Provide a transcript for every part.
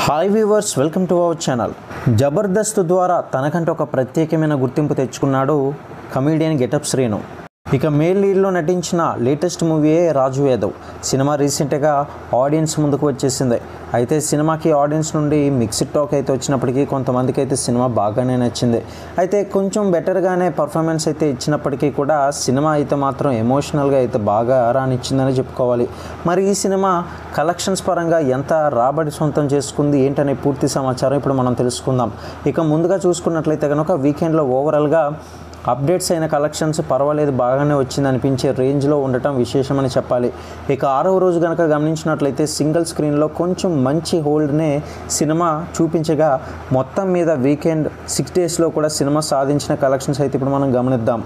Hi viewers, welcome to our channel. Jabardasth ద్వారా తనకంటే ఒక ప్రత్యేకమైన గుర్తింపు తెచ్చుకున్నాడు కమీడియన్ గెటప్ శ్రీను. ఇక మేల్ లీడ్లో నటించిన లేటెస్ట్ మూవీయే రాజు యాదవ్. సినిమా రీసెంట్గా ఆడియన్స్ ముందుకు వచ్చేసింది. అయితే సినిమాకి ఆడియన్స్ నుండి మిక్స్డ్ టాక్ అయితే వచ్చినప్పటికీ కొంతమందికి అయితే సినిమా బాగానే నచ్చింది. అయితే కొంచెం బెటర్గానే పర్ఫార్మెన్స్ అయితే ఇచ్చినప్పటికీ కూడా సినిమా అయితే మాత్రం ఎమోషనల్గా అయితే బాగా రానిచ్చిందని చెప్పుకోవాలి. మరి ఈ సినిమా కలెక్షన్స్ పరంగా ఎంత రాబడి సొంతం చేసుకుంది ఏంటనే పూర్తి సమాచారం ఇప్పుడు మనం తెలుసుకుందాం. ఇక ముందుగా చూసుకున్నట్లయితే కనుక వీకెండ్లో ఓవరాల్గా అప్డేట్స్ అయిన కలెక్షన్స్ పర్వాలేదు, బాగానే వచ్చింది అనిపించే రేంజ్లో ఉండటం విశేషమని చెప్పాలి. ఇక 6వ రోజు కనుక గమనించినట్లయితే సింగిల్ స్క్రీన్లో కొంచెం మంచి హోల్డ్నే సినిమా చూపించగా మొత్తం మీద వీకెండ్ 6 డేస్లో కూడా సినిమా సాధించిన కలెక్షన్స్ అయితే ఇప్పుడు మనం గమనిద్దాం.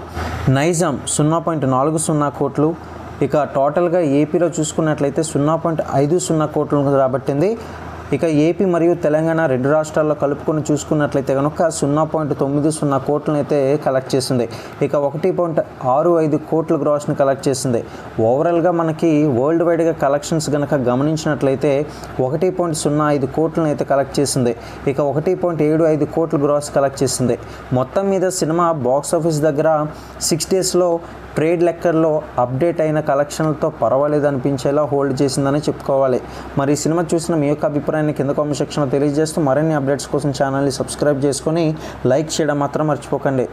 నైజాం 0.40 కోట్లు, ఇక టోటల్గా ఏపీలో చూసుకున్నట్లయితే 0.50 కోట్లను రాబట్టింది. ఇక ఏపీ మరియు తెలంగాణ రెండు రాష్ట్రాల్లో కలుపుకొని చూసుకున్నట్లయితే కనుక 0.90 కోట్లను అయితే కలెక్ట్ చేసింది. ఇక 1.65 కోట్ల గ్రాస్ని కలెక్ట్ చేసింది. ఓవరాల్గా మనకి వరల్డ్ వైడ్గా కలెక్షన్స్ కనుక గమనించినట్లయితే 1.05 కోట్లను అయితే కలెక్ట్ చేసింది. ఇక 1.75 కోట్ల గ్రాస్ కలెక్ట్ చేసింది. మొత్తం మీద సినిమా బాక్స్ ఆఫీస్ దగ్గర 6 డేస్లో ట్రేడ్ లెక్కల్లో అప్డేట్ అయిన కలెక్షన్లతో పర్వాలేదు అనిపించేలా హోల్డ్ చేసిందని చెప్పుకోవాలి. మరి ఈ సినిమా చూసిన మీ యొక్క అభిప్రాయాన్ని కింద కామెంట్ సెక్షన్లో తెలియజేస్తూ మరిన్ని అప్డేట్స్ కోసం ఛానల్ని సబ్స్క్రైబ్ చేసుకొని లైక్ చేయడం మాత్రం మర్చిపోకండి.